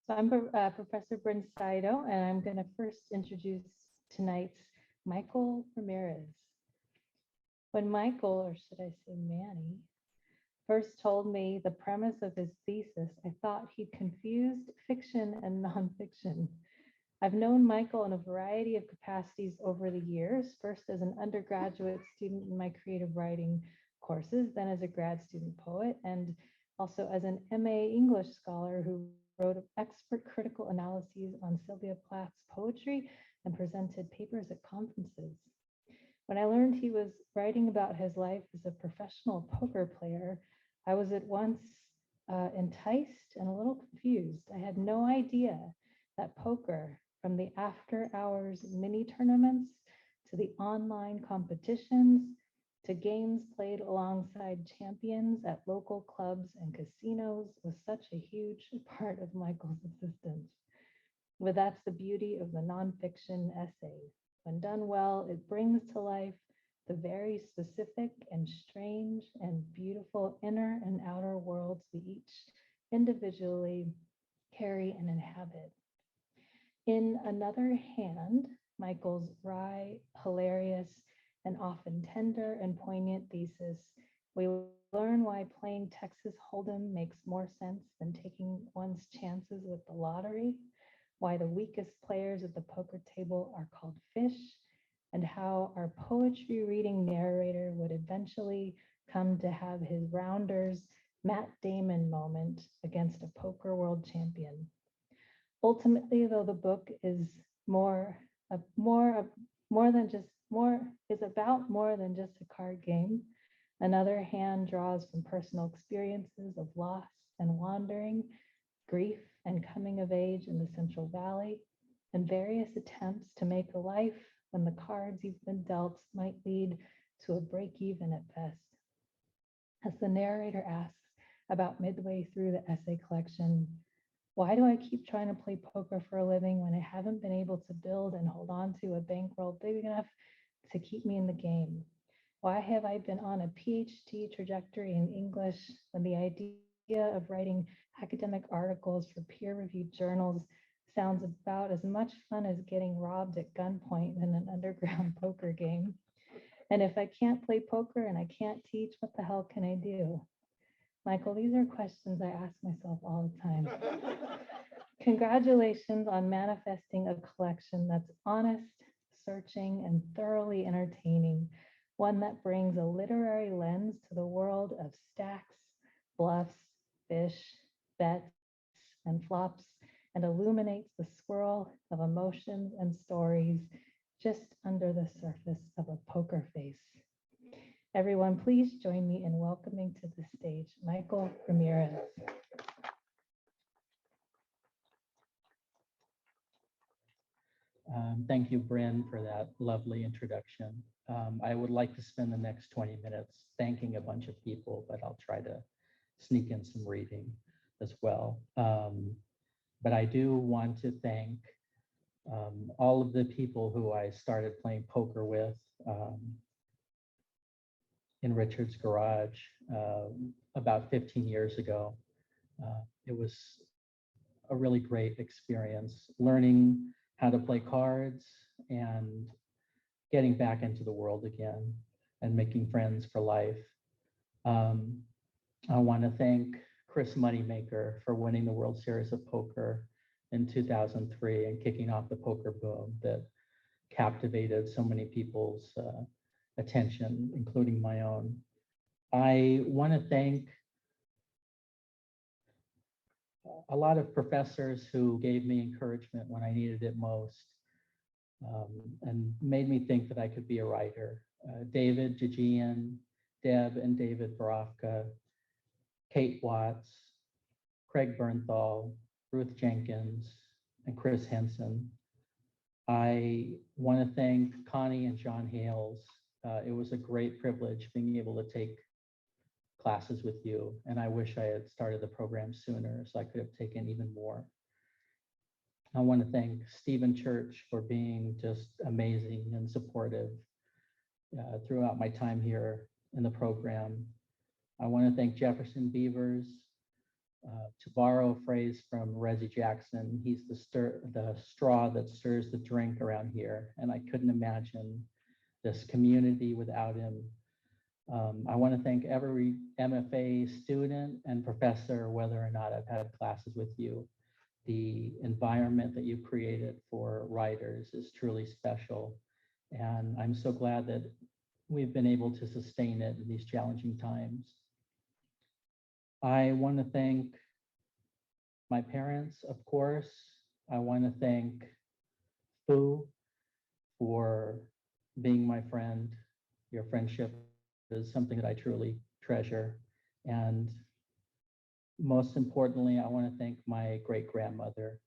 So I'm Professor Brynn Saito, and I'm going to first introduce tonight's Michael Ramirez. When Michael, or should I say Manny, first told me the premise of his thesis, I thought he'd confused fiction and nonfiction. I've known Michael in a variety of capacities over the years, first as an undergraduate student in my creative writing courses, then as a grad student poet, and also as an MA English scholar who wrote expert critical analyses on Sylvia Plath's poetry and presented papers at conferences. When I learned he was writing about his life as a professional poker player, I was at once enticed and a little confused. I had no idea that poker, from the after hours mini tournaments to the online competitions to games played alongside champions at local clubs and casinos, was such a huge part of Michael's existence. But that's the beauty of the nonfiction essay. When done well, it brings to life the very specific and strange and beautiful inner and outer worlds we each individually carry and inhabit. In another hand, Michael's wry, hilarious, and often tender and poignant thesis, we learn why playing Texas Hold'em makes more sense than taking one's chances with the lottery, why the weakest players at the poker table are called fish, and how our poetry reading narrator would eventually come to have his Rounders Matt Damon moment against a poker world champion. Ultimately, though, the book is about more than just a card game. Another hand draws from personal experiences of loss and wandering, grief and coming of age in the Central Valley, and various attempts to make a life when the cards you've been dealt might lead to a break even at best. As the narrator asks about midway through the essay collection, why do I keep trying to play poker for a living when I haven't been able to build and hold on to a bankroll big enough to keep me in the game? Why have I been on a PhD trajectory in English when the idea of writing academic articles for peer-reviewed journals sounds about as much fun as getting robbed at gunpoint in an underground poker game? And if I can't play poker and I can't teach, what the hell can I do? Michael, these are questions I ask myself all the time. Congratulations on manifesting a collection that's honest, searching, and thoroughly entertaining, one that brings a literary lens to the world of stacks, bluffs, fish, bets, and flops, and illuminates the swirl of emotions and stories just under the surface of a poker face. Everyone, please join me in welcoming to the stage Michael Ramirez. Thank you, Brynn, for that lovely introduction. I would like to spend the next 20 minutes thanking a bunch of people, but I'll try to sneak in some reading as well. But I do want to thank all of the people who I started playing poker with in Richard's garage about 15 years ago. It was a really great experience, learning how to play cards and getting back into the world again and making friends for life. I want to thank Chris Moneymaker for winning the World Series of Poker in 2003 and kicking off the poker boom that captivated so many people's attention, including my own. I want to thank a lot of professors who gave me encouragement when I needed it most, and made me think that I could be a writer. David Jajian, Deb and David Borofka, Kate Watts, Craig Bernthal, Ruth Jenkins, and Chris Henson. I want to thank Connie and John Hales. It was a great privilege being able to take classes with you, and I wish I had started the program sooner so I could have taken even more. I want to thank Stephen Church for being just amazing and supportive throughout my time here in the program. I want to thank Jefferson Beavers, To borrow a phrase from Reggie Jackson, he's the straw that stirs the drink around here, and I couldn't imagine this community without him. I want to thank every MFA student and professor, whether or not I've had classes with you. The environment that you've created for writers is truly special, and I'm so glad that we've been able to sustain it in these challenging times. I want to thank my parents, of course. I want to thank Fu for being my friend. Your friendship is something that I truly treasure. And most importantly, I want to thank my great-grandmother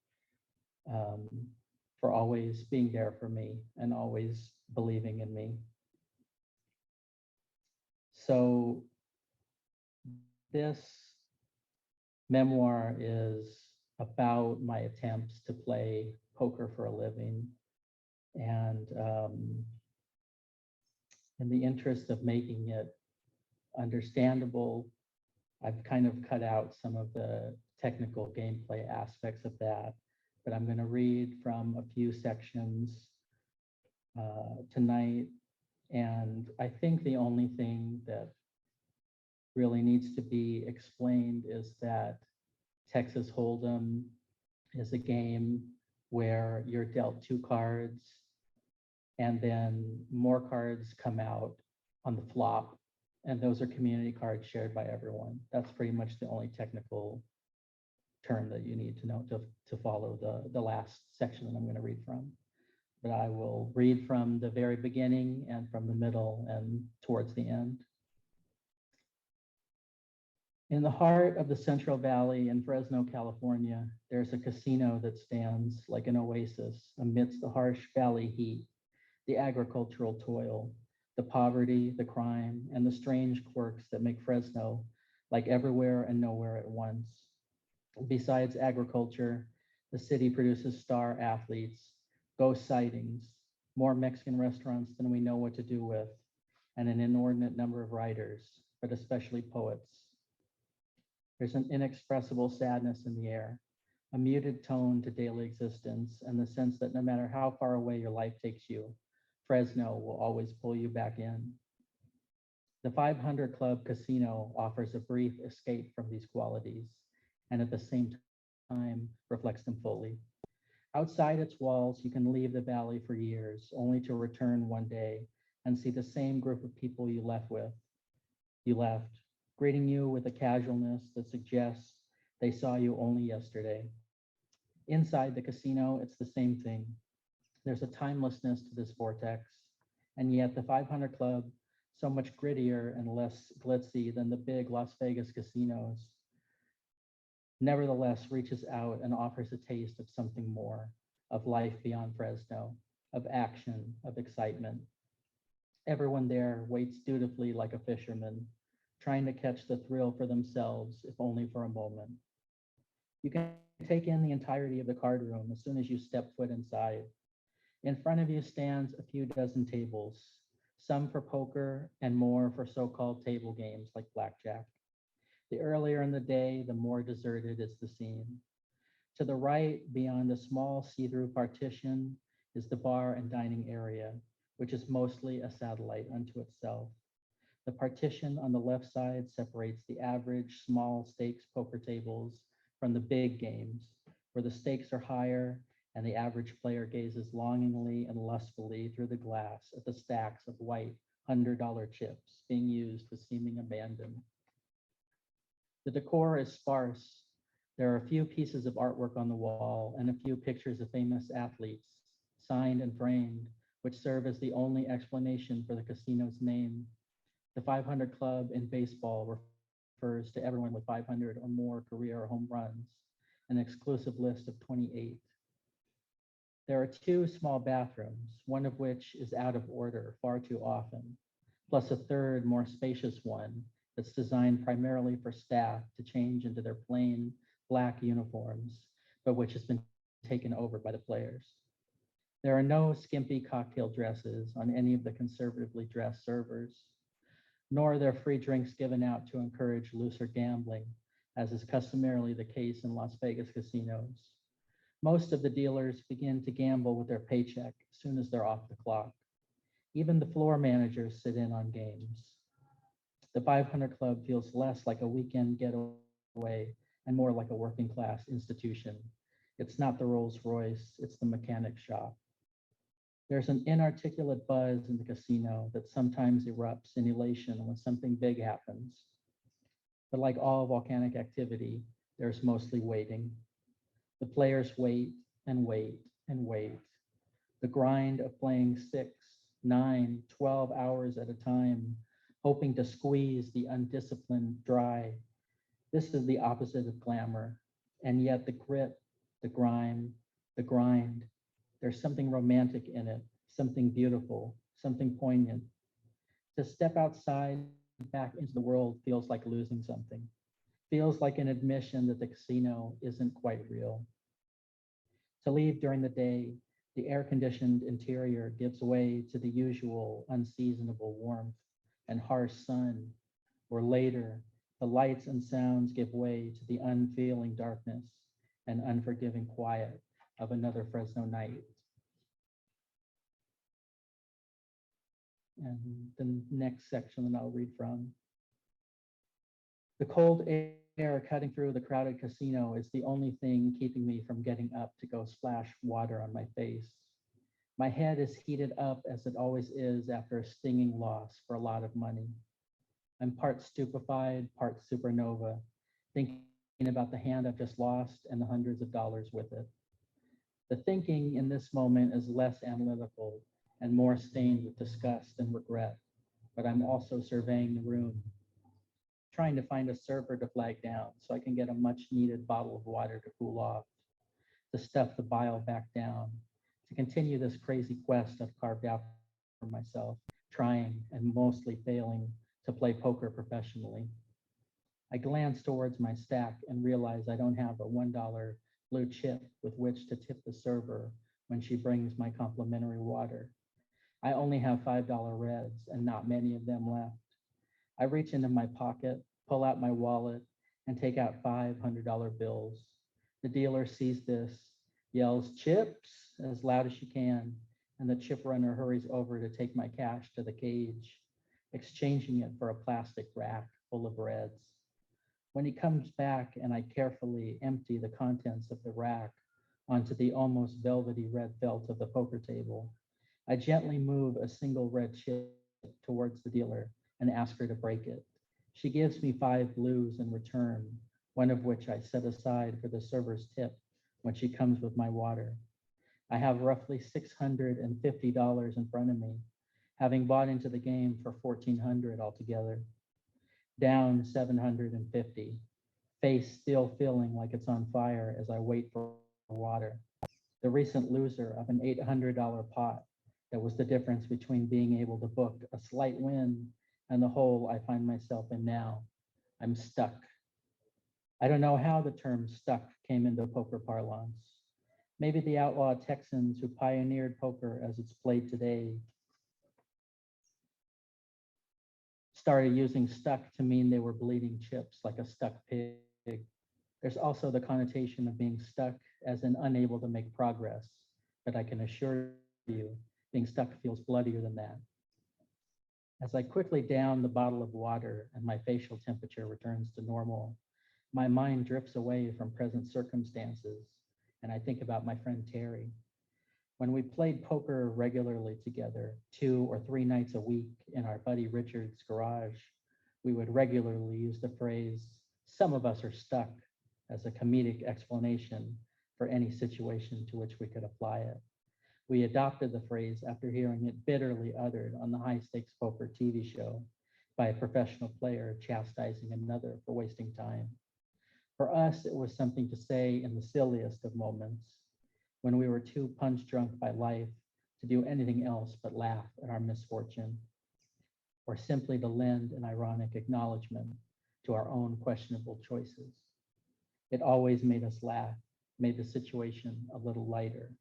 for always being there for me and always believing in me. So this memoir is about my attempts to play poker for a living. And in the interest of making it understandable, I've kind of cut out some of the technical gameplay aspects of that, but I'm going to read from a few sections tonight. And I think the only thing that really needs to be explained is that Texas Hold'em is a game where you're dealt 2 cards and then more cards come out on the flop, and those are community cards shared by everyone. That's pretty much the only technical term that you need to know to follow the last section that I'm going to read from. But I will read from the very beginning and from the middle and towards the end. In the heart of the Central Valley in Fresno, California, there's a casino that stands like an oasis amidst the harsh valley heat, the agricultural toil, the poverty, the crime, and the strange quirks that make Fresno like everywhere and nowhere at once. Besides agriculture, the city produces star athletes, ghost sightings, more Mexican restaurants than we know what to do with, and an inordinate number of writers, but especially poets. There's an inexpressible sadness in the air, a muted tone to daily existence, and the sense that no matter how far away your life takes you, Fresno will always pull you back in. The 500 Club Casino offers a brief escape from these qualities, and at the same time reflects them fully. Outside its walls, you can leave the valley for years, only to return one day and see the same group of people you left, greeting you with a casualness that suggests they saw you only yesterday. Inside the casino, it's the same thing. There's a timelessness to this vortex, and yet the 500 Club, so much grittier and less glitzy than the big Las Vegas casinos, nevertheless reaches out and offers a taste of something more, of life beyond Fresno, of action, of excitement. Everyone there waits dutifully like a fisherman, trying to catch the thrill for themselves, if only for a moment. You can take in the entirety of the card room as soon as you step foot inside. In front of you stands a few dozen tables, some for poker and more for so-called table games like blackjack. The earlier in the day, the more deserted is the scene. To the right, beyond a small see-through partition, is the bar and dining area, which is mostly a satellite unto itself. The partition on the left side separates the average small stakes poker tables from the big games, where the stakes are higher and the average player gazes longingly and lustfully through the glass at the stacks of white $100 chips being used with seeming abandon. The decor is sparse. There are a few pieces of artwork on the wall and a few pictures of famous athletes, signed and framed, which serve as the only explanation for the casino's name. The 500 Club in baseball refers to everyone with 500 or more career home runs, an exclusive list of 28. There are 2 small bathrooms, one of which is out of order far too often, plus a third, more spacious one that's designed primarily for staff to change into their plain black uniforms, but which has been taken over by the players. There are no skimpy cocktail dresses on any of the conservatively dressed servers, nor are there free drinks given out to encourage looser gambling, as is customarily the case in Las Vegas casinos. Most of the dealers begin to gamble with their paycheck as soon as they're off the clock. Even the floor managers sit in on games. The 500 Club feels less like a weekend getaway and more like a working class institution. It's not the Rolls Royce, it's the mechanic shop. There's an inarticulate buzz in the casino that sometimes erupts in elation when something big happens. But like all volcanic activity, there's mostly waiting. The players wait and wait and wait. The grind of playing 6, 9, 12 hours at a time, hoping to squeeze the undisciplined dry. This is the opposite of glamour. And yet the grit, the grime, the grind, there's something romantic in it, something beautiful, something poignant. To step outside back into the world feels like losing something, feels like an admission that the casino isn't quite real. To leave during the day, the air-conditioned interior gives way to the usual unseasonable warmth and harsh sun, or later, the lights and sounds give way to the unfeeling darkness and unforgiving quiet of another Fresno night. And the next section that I'll read from. The cold air cutting through the crowded casino is the only thing keeping me from getting up to go splash water on my face. My head is heated up as it always is after a stinging loss for a lot of money. I'm part stupefied, part supernova, thinking about the hand I've just lost and the hundreds of dollars with it. The thinking in this moment is less analytical and more stained with disgust and regret, but I'm also surveying the room, trying to find a server to flag down so I can get a much needed bottle of water to cool off, to stuff the bile back down, to continue this crazy quest I've carved out for myself, trying and mostly failing to play poker professionally. I glance towards my stack and realize I don't have a $1 blue chip with which to tip the server when she brings my complimentary water. I only have $5 reds and not many of them left. I reach into my pocket, pull out my wallet, and take out $500 bills. The dealer sees this, yells chips as loud as she can, and the chip runner hurries over to take my cash to the cage, exchanging it for a plastic rack full of reds. When he comes back and I carefully empty the contents of the rack onto the almost velvety red felt of the poker table, I gently move a single red chip towards the dealer and ask her to break it. She gives me 5 blues in return, one of which I set aside for the server's tip when she comes with my water. I have roughly $650 in front of me, having bought into the game for $1,400 altogether. Down $750, face still feeling like it's on fire as I wait for water. The recent loser of an $800 pot that was the difference between being able to book a slight win and the hole I find myself in now. I'm stuck. I don't know how the term stuck came into poker parlance. Maybe the outlaw Texans who pioneered poker as it's played today started using stuck to mean they were bleeding chips like a stuck pig. There's also the connotation of being stuck as in unable to make progress, but I can assure you, being stuck feels bloodier than that. As I quickly down the bottle of water and my facial temperature returns to normal, my mind drifts away from present circumstances, and I think about my friend Terry. When we played poker regularly together, 2 or 3 nights a week in our buddy Richard's garage, we would regularly use the phrase, "Some of us are stuck," as a comedic explanation for any situation to which we could apply it. We adopted the phrase after hearing it bitterly uttered on the High Stakes Poker TV show by a professional player chastising another for wasting time. For us, it was something to say in the silliest of moments, when we were too punch drunk by life to do anything else but laugh at our misfortune, or simply to lend an ironic acknowledgement to our own questionable choices. It always made us laugh, made the situation a little lighter.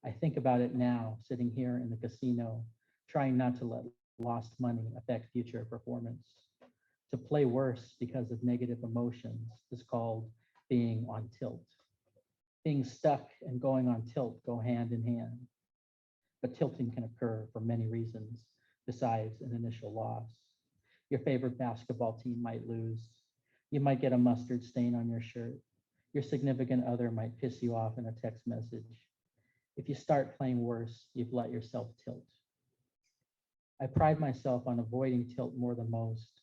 I think about it now, sitting here in the casino, trying not to let lost money affect future performance. To play worse because of negative emotions is called being on tilt. Being stuck and going on tilt go hand in hand. But tilting can occur for many reasons besides an initial loss. Your favorite basketball team might lose. You might get a mustard stain on your shirt. Your significant other might piss you off in a text message. If you start playing worse, you've let yourself tilt. I pride myself on avoiding tilt more than most,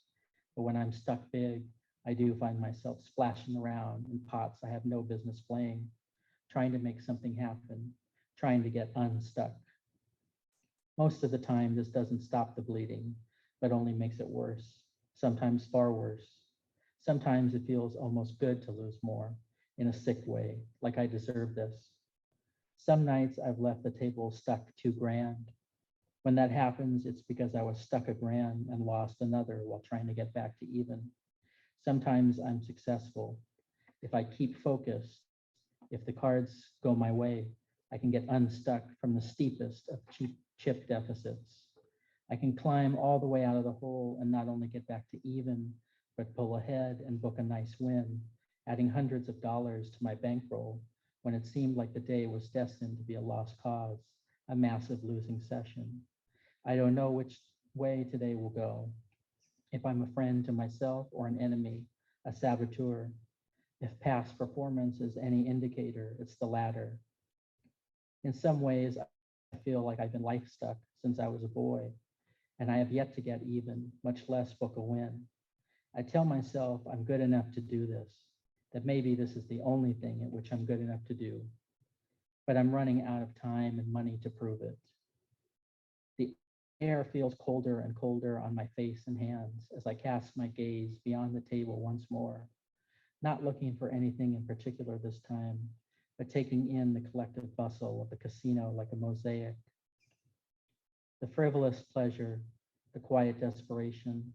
but when I'm stuck big, I do find myself splashing around in pots I have no business playing, trying to make something happen, trying to get unstuck. Most of the time, this doesn't stop the bleeding, but only makes it worse, sometimes far worse. Sometimes it feels almost good to lose more in a sick way, like I deserve this. Some nights I've left the table stuck $2,000. When that happens, it's because I was stuck $1,000 and lost another while trying to get back to even. Sometimes I'm successful. If I keep focused, if the cards go my way, I can get unstuck from the steepest of chip deficits. I can climb all the way out of the hole and not only get back to even, but pull ahead and book a nice win, adding hundreds of dollars to my bankroll when it seemed like the day was destined to be a lost cause, a massive losing session. I don't know which way today will go. If I'm a friend to myself or an enemy, a saboteur. If past performance is any indicator, it's the latter. In some ways, I feel like I've been life stuck since I was a boy, and I have yet to get even, much less book a win. I tell myself I'm good enough to do this, that maybe this is the only thing at which I'm good enough to do, but I'm running out of time and money to prove it. The air feels colder and colder on my face and hands as I cast my gaze beyond the table once more, not looking for anything in particular this time, but taking in the collective bustle of the casino like a mosaic. The frivolous pleasure, the quiet desperation,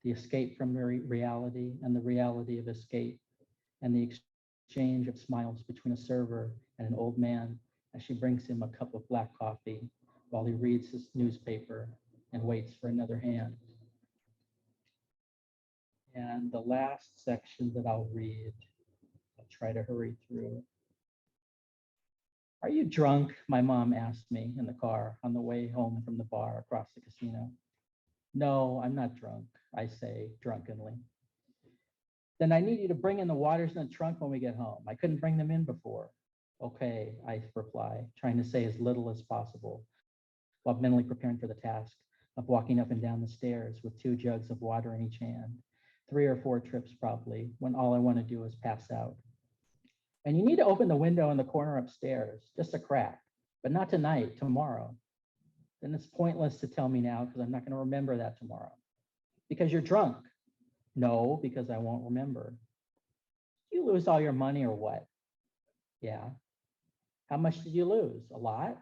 the escape from reality and the reality of escape, and the exchange of smiles between a server and an old man as she brings him a cup of black coffee while he reads his newspaper and waits for another hand. And the last section that I'll read, I'll try to hurry through. Are you drunk? My mom asked me in the car on the way home from the bar across the casino. No, I'm not drunk, I say drunkenly. Then I need you to bring in the waters in the trunk when we get home. I couldn't bring them in before. Okay, I reply, trying to say as little as possible, while mentally preparing for the task of walking up and down the stairs with 2 jugs of water in each hand, 3 or 4 trips probably, when all I want to do is pass out. And you need to open the window in the corner upstairs, just a crack, but not tonight, tomorrow. Then it's pointless to tell me now because I'm not going to remember that tomorrow. Because you're drunk. No, because I won't remember. You lose all your money or what? Yeah. How much did you lose? A lot?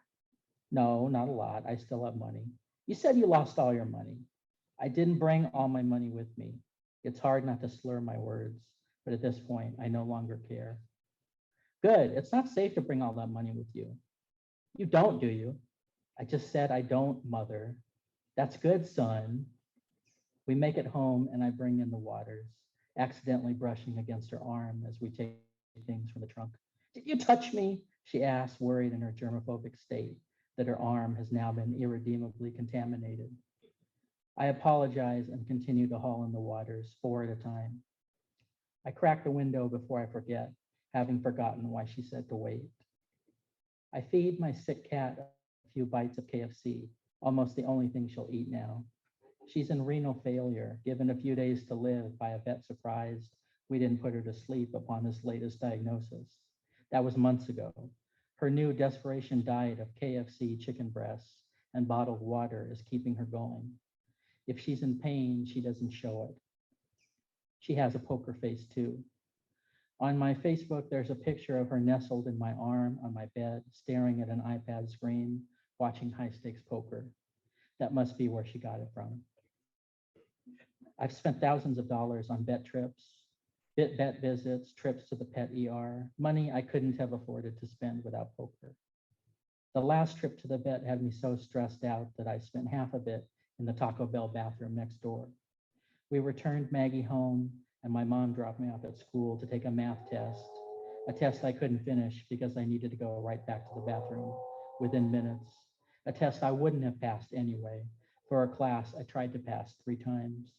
No, not a lot. I still have money. You said you lost all your money. I didn't bring all my money with me. It's hard not to slur my words, but at this point, I no longer care. Good. It's not safe to bring all that money with you. You don't, do you? I just said I don't, mother. That's good, son. We make it home and I bring in the waters, accidentally brushing against her arm as we take things from the trunk. Did you touch me? She asked, worried in her germophobic state that her arm has now been irredeemably contaminated. I apologize and continue to haul in the waters 4 at a time. I crack the window before I forget, having forgotten why she said to wait. I feed my sick cat a few bites of KFC, almost the only thing she'll eat now. She's in renal failure, given a few days to live by a vet surprised we didn't put her to sleep upon this latest diagnosis. That was months ago. Her new desperation diet of KFC chicken breasts and bottled water is keeping her going. If she's in pain, she doesn't show it. She has a poker face too. On my Facebook, there's a picture of her nestled in my arm on my bed, staring at an iPad screen, watching high-stakes poker. That must be where she got it from. I've spent thousands of dollars on vet trips, vet visits, trips to the pet ER, money I couldn't have afforded to spend without poker. The last trip to the vet had me so stressed out that I spent half of it in the Taco Bell bathroom next door. We returned Maggie home, and my mom dropped me off at school to take a math test, a test I couldn't finish because I needed to go right back to the bathroom within minutes, a test I wouldn't have passed anyway. For a class I tried to pass 3 times.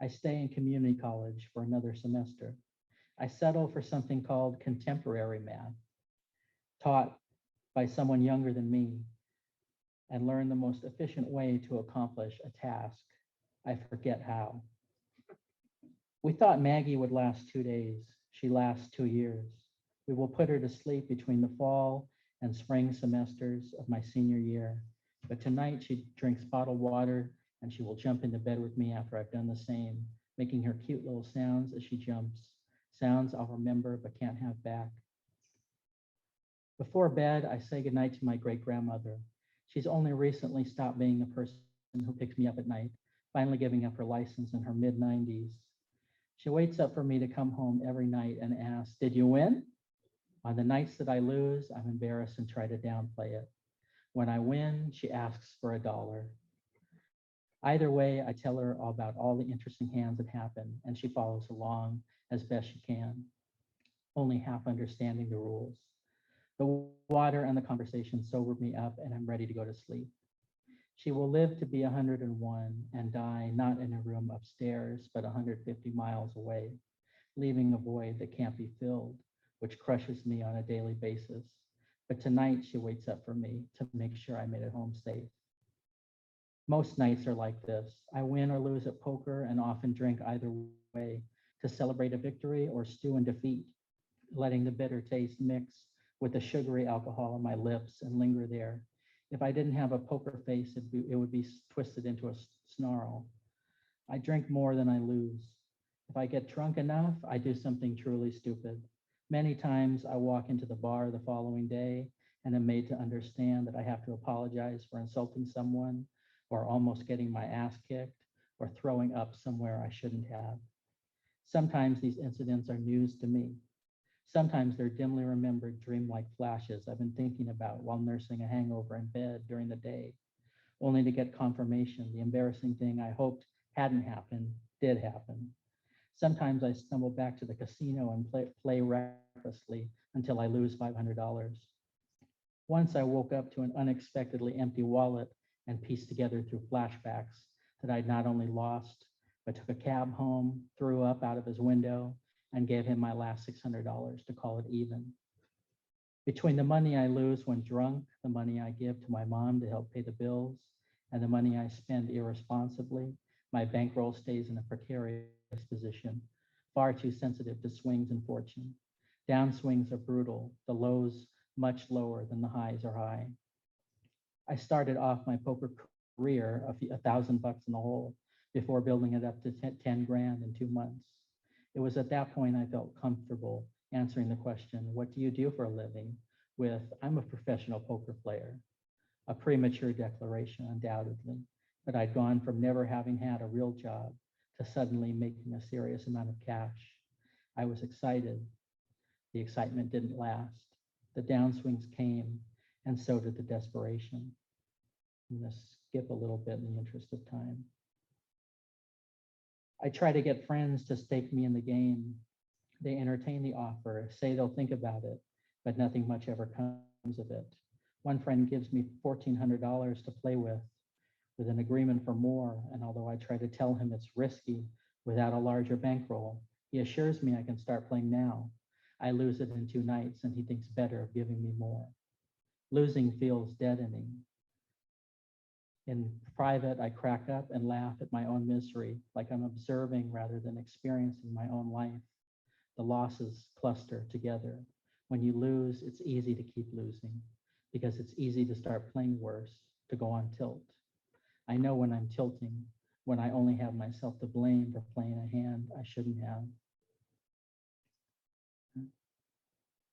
I stay in community college for another semester. I settle for something called contemporary math, taught by someone younger than me, and learn the most efficient way to accomplish a task. I forget how. We thought Maggie would last 2 days. She lasts 2 years. We will put her to sleep between the fall and spring semesters of my senior year. But tonight she drinks bottled water and she will jump into bed with me after I've done the same, making her cute little sounds as she jumps, sounds I'll remember but can't have back. Before bed, I say goodnight to my great-grandmother. She's only recently stopped being the person who picks me up at night, finally giving up her license in her mid-90s. She waits up for me to come home every night and asks, "Did you win?" On the nights that I lose, I'm embarrassed and try to downplay it. When I win, she asks for $1. Either way, I tell her all about all the interesting hands that happen, and she follows along as best she can, only half understanding the rules. The water and the conversation sober me up, and I'm ready to go to sleep. She will live to be 101 and die not in a room upstairs, but 150 miles away, leaving a void that can't be filled, which crushes me on a daily basis. But tonight she waits up for me to make sure I made it home safe. Most nights are like this. I win or lose at poker and often drink either way to celebrate a victory or stew in defeat, letting the bitter taste mix with the sugary alcohol on my lips and linger there. If I didn't have a poker face, it would be twisted into a snarl. I drink more than I lose. If I get drunk enough, I do something truly stupid. Many times I walk into the bar the following day and am made to understand that I have to apologize for insulting someone or almost getting my ass kicked or throwing up somewhere I shouldn't have. Sometimes these incidents are news to me. Sometimes they're dimly remembered dreamlike flashes I've been thinking about while nursing a hangover in bed during the day, only to get confirmation the embarrassing thing I hoped hadn't happened did happen. Sometimes I stumble back to the casino and play recklessly until I lose $500. Once I woke up to an unexpectedly empty wallet and pieced together through flashbacks that I'd not only lost, but took a cab home, threw up out of his window, and gave him my last $600 to call it even. Between the money I lose when drunk, the money I give to my mom to help pay the bills, and the money I spend irresponsibly, my bankroll stays in a precarious position, far too sensitive to swings in fortune. Downswings are brutal, the lows much lower than the highs are high. I started off my poker career $1,000 in the hole before building it up to 10 grand in 2 months. It was at that point I felt comfortable answering the question, "What do you do for a living?" with, "I'm a professional poker player." A premature declaration, undoubtedly, but I'd gone from never having had a real job to suddenly making a serious amount of cash. I was excited. The excitement didn't last. The downswings came, and so did the desperation. I'm going to skip a little bit in the interest of time. I try to get friends to stake me in the game. They entertain the offer, say they'll think about it, but nothing much ever comes of it. One friend gives me $1,400 to play with an agreement for more, and although I try to tell him it's risky without a larger bankroll, he assures me I can start playing now. I lose it in 2 nights, and he thinks better of giving me more. Losing feels deadening. In private, I crack up and laugh at my own misery, like I'm observing rather than experiencing my own life. The losses cluster together. When you lose, it's easy to keep losing because it's easy to start playing worse, to go on tilt. I know when I'm tilting, when I only have myself to blame for playing a hand I shouldn't have.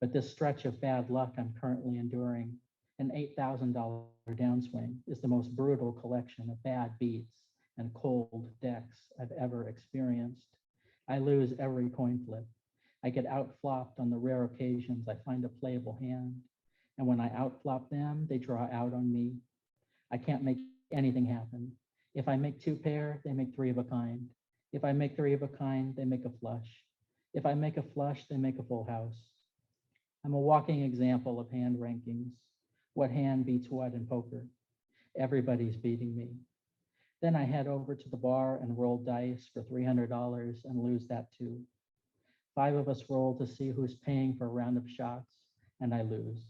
But this stretch of bad luck I'm currently enduring, an $8,000 downswing, is the most brutal collection of bad beats and cold decks I've ever experienced. I lose every coin flip. I get outflopped on the rare occasions I find a playable hand. And when I outflop them, they draw out on me. I can't make anything happen. If I make 2 pair, they make 3 of a kind. If I make three of a kind, they make a flush. If I make a flush, they make a full house. I'm a walking example of hand rankings. What hand beats what in poker? Everybody's beating me. Then I head over to the bar and roll dice for $300 and lose that too. 5 of us roll to see who's paying for a round of shots, and I lose.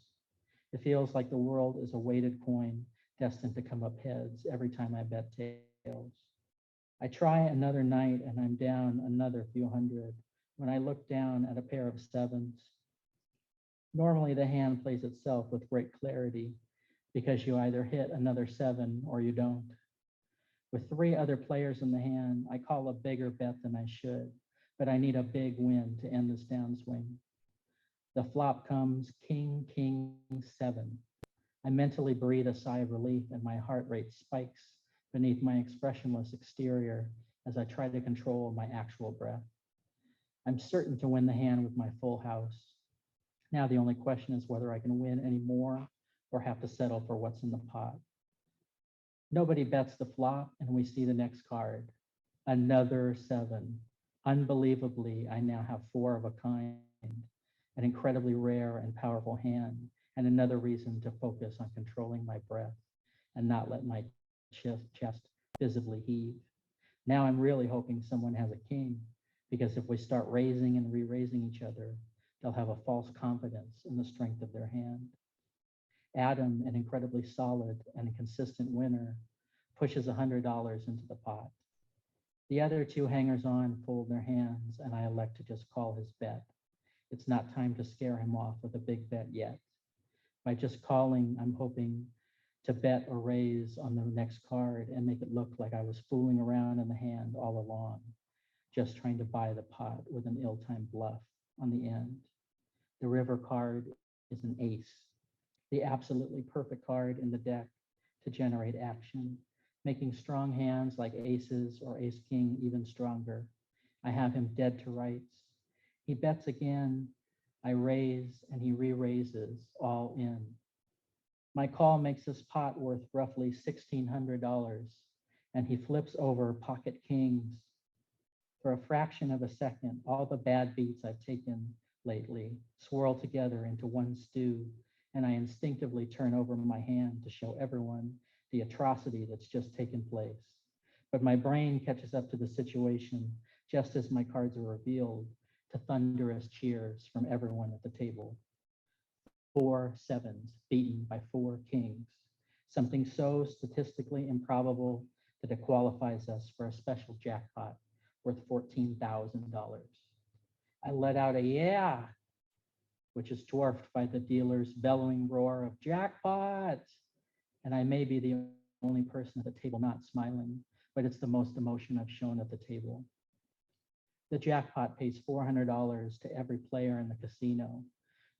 It feels like the world is a weighted coin destined to come up heads every time I bet tails. I try another night and I'm down another few hundred when I look down at a pair of sevens. Normally the hand plays itself with great clarity because you either hit another 7 or you don't. With 3 other players in the hand, I call a bigger bet than I should, but I need a big win to end this downswing. The flop comes king, king, 7. I mentally breathe a sigh of relief and my heart rate spikes beneath my expressionless exterior as I try to control my actual breath. I'm certain to win the hand with my full house. Now the only question is whether I can win any more or have to settle for what's in the pot. Nobody bets the flop and we see the next card. Another 7. Unbelievably, I now have 4 of a kind, an incredibly rare and powerful hand, and another reason to focus on controlling my breath and not let my chest visibly heave. Now I'm really hoping someone has a king, because if we start raising and re-raising each other, they'll have a false confidence in the strength of their hand. Adam, an incredibly solid and consistent winner, pushes $100 into the pot. The other 2 hangers-on fold their hands, and I elect to just call his bet. It's not time to scare him off with a big bet yet. By just calling, I'm hoping to bet or raise on the next card and make it look like I was fooling around in the hand all along, just trying to buy the pot with an ill-timed bluff on the end. The river card is an ace, the absolutely perfect card in the deck to generate action, making strong hands like aces or ace-king even stronger. I have him dead to rights. He bets again, I raise, and he re-raises, all in. My call makes this pot worth roughly $1,600, and he flips over pocket kings. For a fraction of a second, all the bad beats I've taken lately swirl together into one stew, and I instinctively turn over my hand to show everyone the atrocity that's just taken place. But my brain catches up to the situation just as my cards are revealed, to thunderous cheers from everyone at the table. 4 sevens beaten by 4 kings, something so statistically improbable that it qualifies us for a special jackpot worth $14,000. I let out a yeah, which is dwarfed by the dealer's bellowing roar of jackpot. And I may be the only person at the table not smiling, but it's the most emotion I've shown at the table. The jackpot pays $400 to every player in the casino,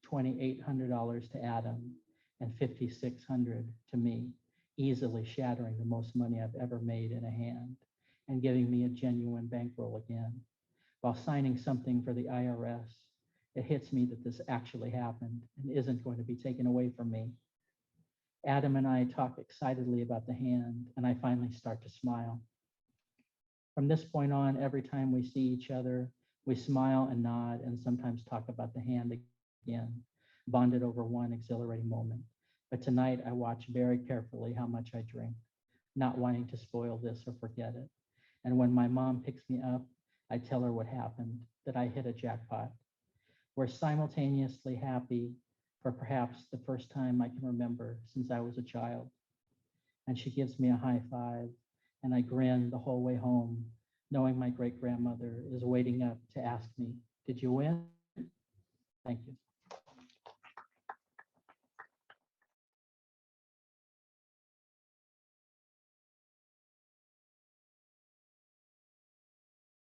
$2,800 to Adam, and $5,600 to me, easily shattering the most money I've ever made in a hand and giving me a genuine bankroll again. While signing something for the IRS, it hits me that this actually happened and isn't going to be taken away from me. Adam and I talk excitedly about the hand, and I finally start to smile. From this point on, every time we see each other, we smile and nod and sometimes talk about the hand again, bonded over one exhilarating moment. But tonight I watch very carefully how much I drink, not wanting to spoil this or forget it. And when my mom picks me up, I tell her what happened, that I hit a jackpot. We're simultaneously happy for perhaps the first time I can remember since I was a child. And she gives me a high five, and I grin the whole way home, knowing my great-grandmother is waiting up to ask me, "Did you win?" Thank you.